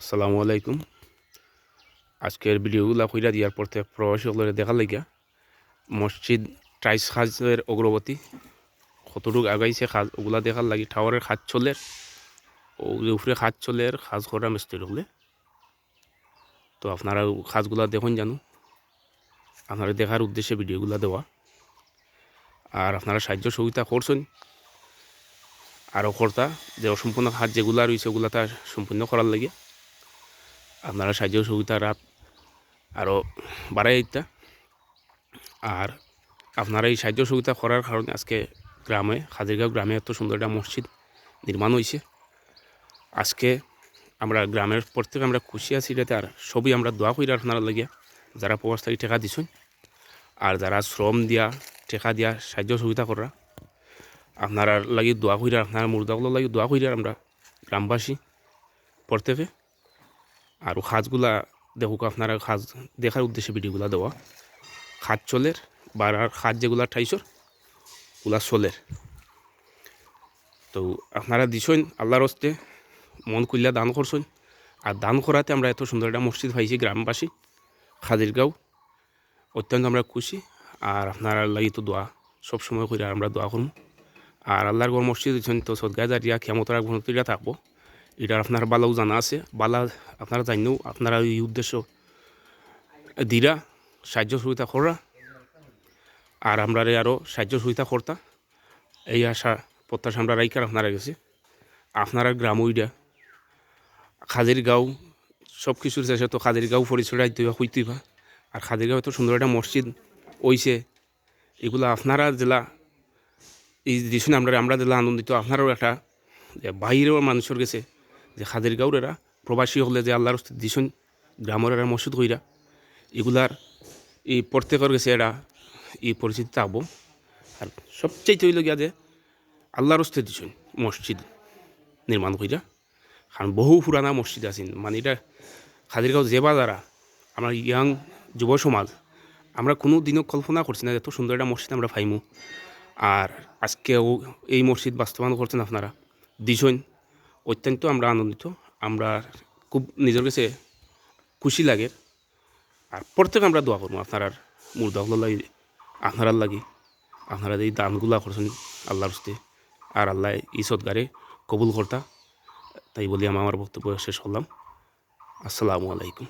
আসসালামু আলাইকুম। আজকের ভিডিওগুলা কইরা দিয়ার পর থেকে প্রবাসী সকলের দেখার লাগিয়া মসজিদ টাইস খাজের অগ্রগতি কতটুকু আগাইছে খাজ ওগুলা দেখার লাগি টাওয়ারের খাজ চলের ও উপরে খাজ চলের খাজ করা মিস্ত্রি হলে তো আপনারা খাজগুলা দেখুন জানো আপনারা দেখার উদ্দেশ্যে ভিডিওগুলা দেওয়া আর আপনারা সাহায্য সহযোগিতা করছেন আরও কর্তা যে অসম্পূর্ণ খাজ যেগুলা রয়েছে ওগুলা তার সম্পূর্ণ করার লাগে আপনারা সাহায্য সহযোগিতা রাত আরও বাড়াই দিতা আর আপনারা এই সাহায্য সহযোগিতা করার কারণে আজকে গ্রামে খাদিরগাঁও গ্রামে এত সুন্দর একটা মসজিদ নির্মাণ হয়েছে। আজকে আমরা গ্রামের প্রত্যেকে আমরা খুশি আছি এটাতে আর সবই আমরা দোয়া করি আপনারা লাগিয়া যারা প্রবাস থেকে টেকা দিছেন আর যারা শ্রম দিয়া টেকা দিয়া সাহায্য সহযোগিতা করা আপনারা লাগি দোয়া করি আপনারা মুর্দাগুলো লাগি দোয়া করি আমরা গ্রামবাসী প্রত্যেকে আর খাজগুলা দেখুক আপনারা খাজ দেখার উদ্দেশ্যে ভিডিওগুলা দেওয়া খাজ চলের বাড়ার খাজ যেগুলা ঠাইছর ওগুলা চলের তো আপনারা দিছেন আল্লাহর হস্তে মন খুললা দান করছেন আর দান করাতে আমরা এত সুন্দর একটা মসজিদ পাইছি গ্রামবাসী খাদিরগাঁও অত্যন্ত আমরা খুশি আর আপনারা লাগি তো দোয়া সবসময় করে আমরা দোয়া করবো আর আল্লাহর গড় মসজিদ দিচ্ছেন তো সদগায় দাঁড়িয়া ক্ষমতার ঘনত্বটা থাকবো এটা আপনার বালাও জানা আছে বালা আপনারা জানেও আপনারা এই উদ্দেশ্য দিরা সাহায্য সহযোগিতা করা আর আমরা আরও সাহায্য সহযোগিতা করতা এই আশা প্রত্যাশা আমরা রাইকার আপনারা গেছে আপনারা গ্রাম ওইটা খাদিরগাঁও সব কিছুর শেষে তো খাদিরগাঁও পরিচয় দিবা হইতেইবা আর খাদিরগাঁও এত সুন্দর একটা মসজিদ ওইছে এগুলো আপনারা জেলা এই দিন আমরা জেলা আনন্দিত আপনারাও একটা যে বাইরেও মানুষের গেছে যে খাদিরগাঁওর এরা প্রবাসী হলে যে আল্লাহর দিছেন গ্রামের এরা মসজিদ কইরা এগুলার এই প্রত্যেকের গেছে এরা এই পরিচিতি থাকবো আর সবচেয়ে তৈল গিয়া যে আল্লাহর হস্তে দিছেন মসজিদ নির্মাণ কইরা কারণ বহু পুরানা মসজিদ আছেন মানে এটা খাদিরগাঁও যে বাজারা আমার ইয়াং যুব সমাজ আমরা কোনো দিনও কল্পনা করছি না এত সুন্দর একটা মসজিদ আমরা পাইমু আর আজকেও এই মসজিদ বাস্তবায়ন করছেন আপনারা দিছেন অত্যন্ত আমরা আনন্দিত আমরা খুব নিজের কাছে খুশি লাগে আর প্রত্যেক আমরা দোয়া করবো আপনার মুর্দাগুলো লাগি আপনার লাগি আপনারা এই দানগুলা করছেন আল্লাহর হস্তে আর আল্লাহ এই সৎকারে কবুল কর্তা তাই বলি আমি আমার বক্তব্য শেষ করলাম। আসসালামু আলাইকুম।